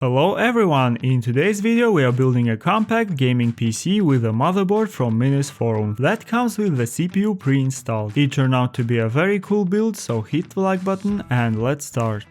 Hello everyone, in today's video we are building a compact gaming PC with a motherboard from Minisforum that comes with the CPU pre-installed. It turned out to be a very cool build, so hit the like button and let's start.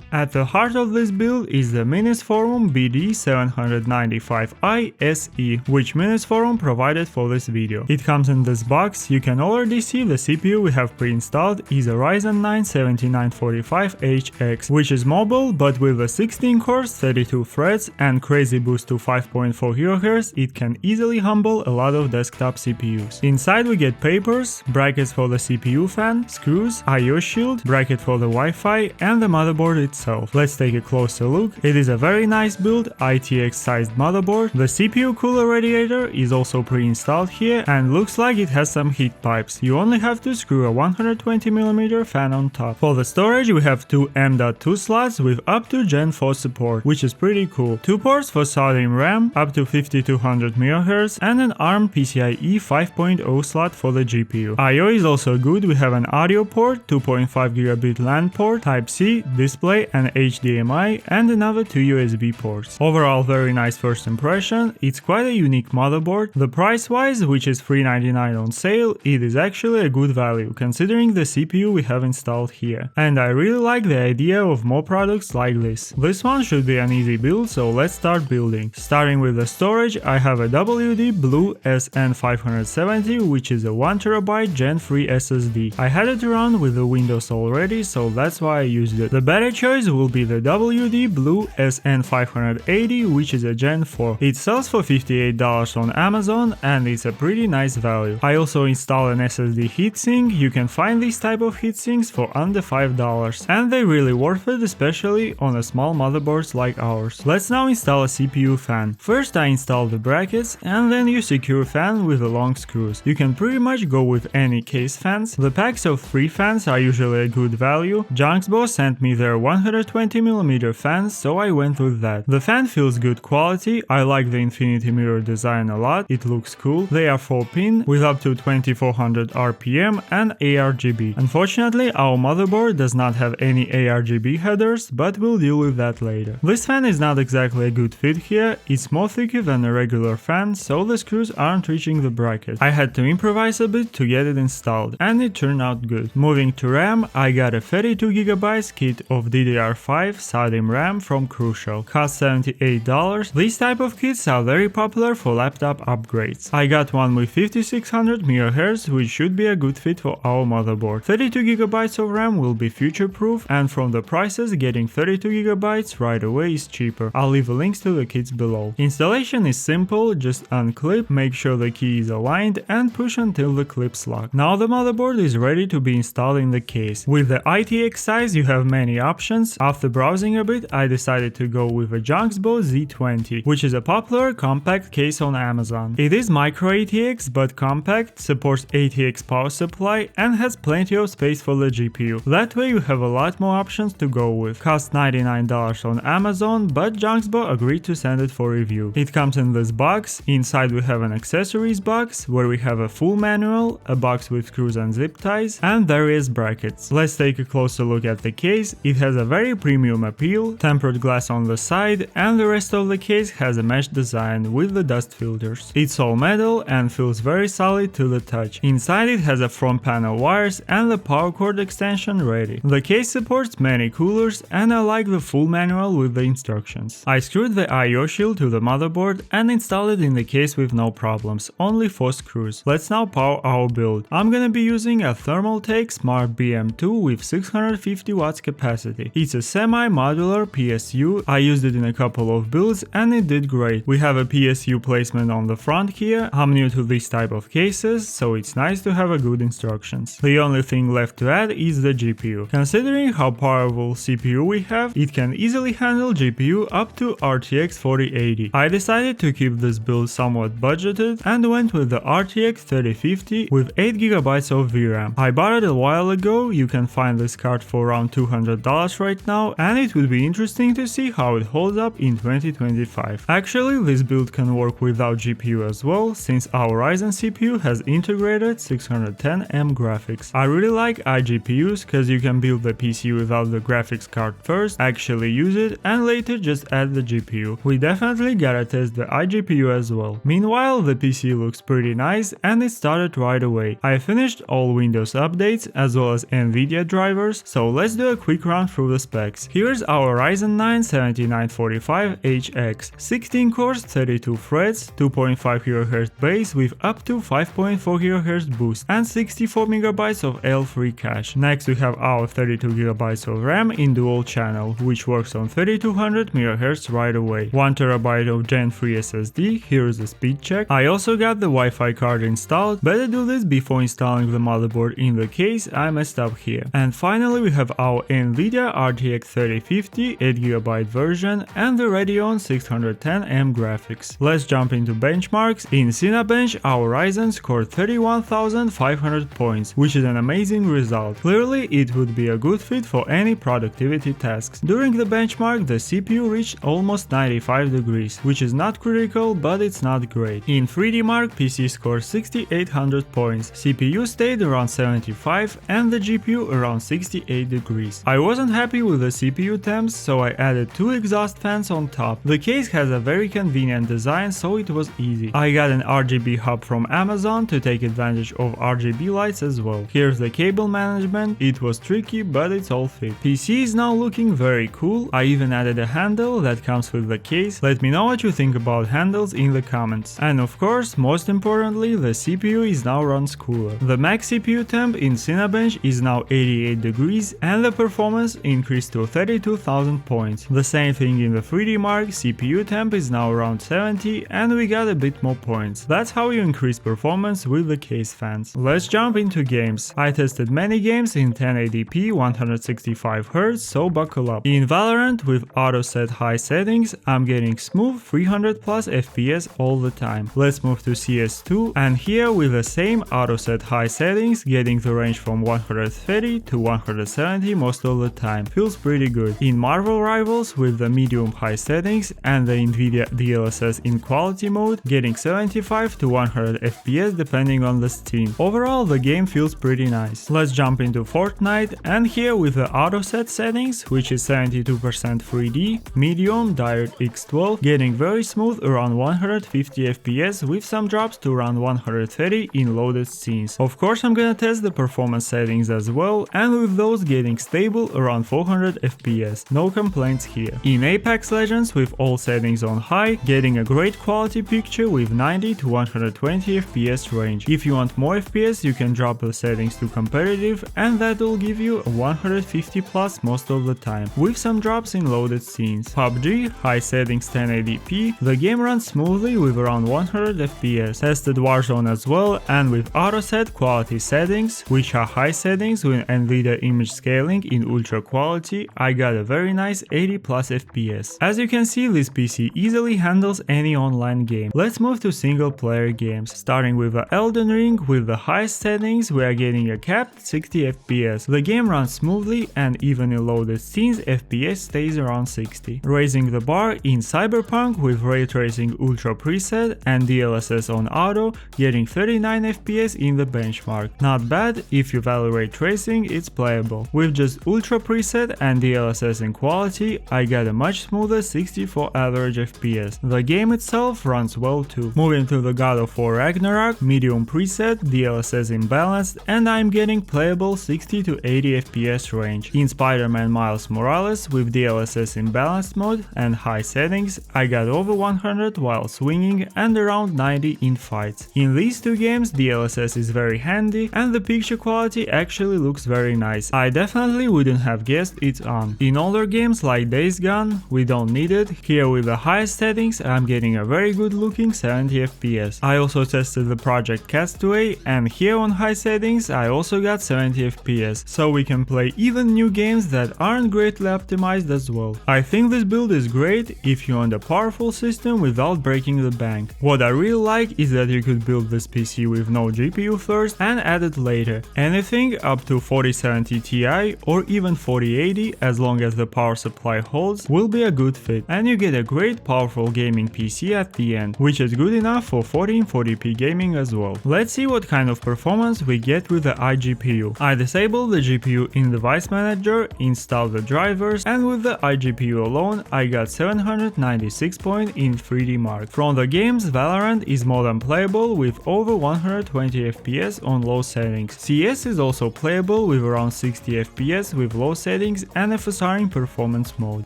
At the heart of this build is the Minisforum BD795i SE, which Minisforum provided for this video. It comes in this box. You can already see the CPU we have pre-installed is a Ryzen 9 7945HX, which is mobile, but with the 16 cores, 32 threads and crazy boost to 5.4 GHz, it can easily humble a lot of desktop CPUs. Inside we get papers, brackets for the CPU fan, screws, I/O shield, bracket for the Wi-Fi and the motherboard itself. Let's take a closer look. It is a very nice build, ITX sized motherboard. The CPU cooler radiator is also pre-installed here and looks like it has some heat pipes. You only have to screw a 120mm fan on top. For the storage we have two M.2 slots with up to Gen 4 support, which is pretty cool. Two ports for SODIMM RAM up to 5200 MHz and an ARM PCIe 5.0 slot for the GPU. I/O is also good. We have an audio port, 2.5 gigabit LAN port, Type-C, display and HDMI and another two USB ports. Overall very nice first impression. It's quite a unique motherboard. The price wise, which is $399 on sale, it is actually a good value considering the CPU we have installed here. And I really like the idea of more products like this. This one should be an easy build, so let's start building. Starting with the storage, I have a WD Blue SN570, which is a 1TB Gen 3 SSD. I had it around with the Windows already, so that's why I used it. The better choice will be the WD Blue SN580, which is a Gen 4. It sells for $58 on Amazon and it's a pretty nice value. I also installed an SSD heatsink. You can find these type of heatsinks for under $5 and they're really worth it, especially on a small motherboards like ours. Let's now install a CPU fan. First I install the brackets and then you secure fan with the long screws. You can pretty much go with any case fans. The packs of 3 fans are usually a good value. Junksbo sent me their 120mm fans, so I went with that. The fan feels good quality. I like the infinity mirror design a lot. It looks cool. They are 4-pin with up to 2400 RPM and ARGB. Unfortunately, our motherboard does not have any ARGB headers, but we'll deal with that later. This fan is not exactly a good fit here. It's more thicker than a regular fan, so the screws aren't reaching the bracket. I had to improvise a bit to get it installed, and it turned out good. Moving to RAM, I got a 32GB kit of DDR5 SODIMM RAM from Crucial. Cost $78. These type of kits are very popular for laptop upgrades. I got one with 5600 MHz, which should be a good fit for our motherboard. 32GB of RAM will be future proof, and from the prices, getting 32GB right away is cheaper. I'll leave links to the kits below. Installation is simple, just unclip, make sure the key is aligned and push until the clips lock. Now the motherboard is ready to be installed in the case. With the ITX size you have many options. After browsing a bit, I decided to go with a Junksbo Z20, which is a popular compact case on Amazon. It is micro ATX but compact, supports ATX power supply and has plenty of space for the GPU. That way you have a lot more options to go with. Cost $99 on Amazon, but Junksbo agreed to send it for review. It comes in this box. Inside we have an accessories box where we have a full manual, a box with screws and zip ties and various brackets. Let's take a closer look at the case. It has a very premium appeal, tempered glass on the side, and the rest of the case has a mesh design with the dust filters. It's all metal and feels very solid to the touch. Inside it has a front panel wires and the power cord extension ready. The case supports many coolers and I like the full manual with the instructions. I screwed the I/O shield to the motherboard and installed it in the case with no problems, only 4 screws. Let's now power our build. I'm gonna be using a Thermaltake Smart BM2 with 650 watts capacity. It's a semi-modular PSU. I used it in a couple of builds and it did great. We have a PSU placement on the front here. I'm new to this type of cases, so it's nice to have a good instructions. The only thing left to add is the GPU. Considering how powerful CPU we have, it can easily handle GPU up to RTX 4080. I decided to keep this build somewhat budgeted and went with the RTX 3050 with 8GB of VRAM. I bought it a while ago. You can find this card for around $200 right right now, and it would be interesting to see how it holds up in 2025. Actually, this build can work without GPU as well, since our Ryzen CPU has integrated 610M graphics. I really like iGPUs cause you can build the PC without the graphics card first, actually use it, and later just add the GPU. We definitely gotta test the iGPU as well. Meanwhile, the PC looks pretty nice and it started right away. I finished all Windows updates as well as Nvidia drivers, so let's do a quick run through the specs. Here's our Ryzen 9 7945HX, 16 cores, 32 threads, 2.5 GHz base with up to 5.4 GHz boost and 64 MB of L3 cache. Next we have our 32 GB of RAM in dual channel, which works on 3200 MHz right away. 1 TB of Gen 3 SSD, here's the speed check. I also got the Wi-Fi card installed, better do this before installing the motherboard in the case I messed up here. And finally we have our Nvidia RTX 3050 8GB version and the Radeon 610M graphics. Let's jump into benchmarks. In Cinebench our Ryzen scored 31,500 points, which is an amazing result. Clearly it would be a good fit for any productivity tasks. During the benchmark the CPU reached almost 95 degrees, which is not critical but it's not great. In 3D Mark PC scored 6,800 points, CPU stayed around 75 and the GPU around 68 degrees. I wasn't happy with the CPU temps, so I added 2 exhaust fans on top. The case has a very convenient design, so it was easy. I got an RGB hub from Amazon to take advantage of RGB lights as well. Here's the cable management, it was tricky but it's all fit. PC is now looking very cool, I even added a handle that comes with the case. Let me know what you think about handles in the comments. And of course, most importantly, the CPU is now runs cooler. The max CPU temp in Cinebench is now 88 degrees and the performance increased to 32,000 points. The same thing in the 3D Mark, CPU temp is now around 70 and we got a bit more points. That's how you increase performance with the case fans. Let's jump into games. I tested many games in 1080p 165Hz, so buckle up. In Valorant with auto set high settings, I'm getting smooth 300 plus FPS all the time. Let's move to CS2 and here with the same auto set high settings, getting the range from 130 to 170 most of the time. Feels pretty good. In Marvel Rivals with the medium high settings and the Nvidia DLSS in quality mode, getting 75 to 100 FPS depending on the scene. Overall the game feels pretty nice. Let's jump into Fortnite and here with the auto set settings, which is 72% 3D, medium, DirectX 12, getting very smooth around 150 FPS with some drops to around 130 in loaded scenes. Of course I'm gonna test the performance settings as well, and with those getting stable around 400 FPS, no complaints here. In Apex Legends with all settings on high, getting a great quality picture with 90 to 120 FPS range. If you want more FPS you can drop the settings to competitive and that will give you a 150 plus most of the time, with some drops in loaded scenes. PUBG, high settings 1080p, the game runs smoothly with around 100 FPS. Tested Warzone as well and with auto set quality settings, which are high settings with Nvidia image scaling in ultra quality, I got a very nice 80 plus FPS. As you can see, this PC easily handles any online game. Let's move to single player games. Starting with the Elden Ring, with the highest settings we are getting a capped 60 FPS. The game runs smoothly and even in loaded scenes FPS stays around 60. Raising the bar in Cyberpunk with ray tracing ultra preset and DLSS on auto, getting 39 FPS in the benchmark. Not bad, if you value ray tracing it's playable. With just ultra preset and DLSS in quality, I got a much smoother 64 average FPS. The game itself runs well too. Moving to the God of War Ragnarok, medium preset, DLSS imbalanced, and I'm getting playable 60 to 80 FPS range. In Spider-Man Miles Morales with DLSS in balanced mode and high settings, I got over 100 while swinging and around 90 in fights. In these two games DLSS is very handy and the picture quality actually looks very nice. I definitely wouldn't have guessed it's on. In older games like Days Gone, we don't need it. Here with the highest settings I'm getting a very good looking 70 FPS. I also tested the Project Castaway and here on high settings I also got 70 FPS, so we can play even new games that aren't greatly optimized as well. I think this build is great if you want a powerful system without breaking the bank. What I really like is that you could build this PC with no GPU first and add it later. Anything up to 4070 Ti or even 4080 3080, as long as the power supply holds, will be a good fit, and you get a great powerful gaming PC at the end, which is good enough for 1440p gaming as well. Let's see what kind of performance we get with the iGPU. I disabled the GPU in Device Manager, installed the drivers, and with the iGPU alone I got 796 points in 3D Mark. From the games, Valorant is more than playable with over 120 FPS on low settings. CS is also playable with around 60 FPS with low settings and FSR in performance mode.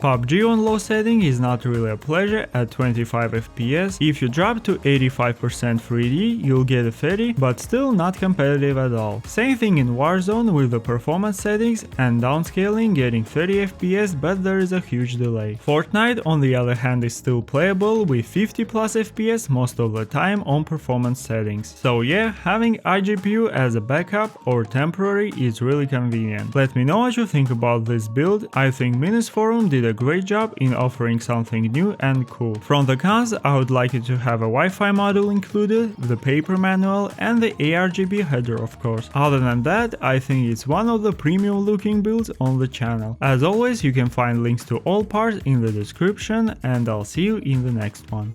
PUBG on low setting is not really a pleasure at 25 FPS. If you drop to 85% 3D, you'll get a 30, but still not competitive at all. Same thing in Warzone with the performance settings and downscaling getting 30 FPS, but there is a huge delay. Fortnite on the other hand is still playable with 50 plus FPS most of the time on performance settings. So yeah, having iGPU as a backup or temporary is really convenient. Let me know what you think about this build. I think Minisforum did a great job in offering something new and cool. From the cons, I would like it to have a Wi-Fi module included, the paper manual and the ARGB header of course. Other than that, I think it's one of the premium looking builds on the channel. As always, you can find links to all parts in the description, and I'll see you in the next one.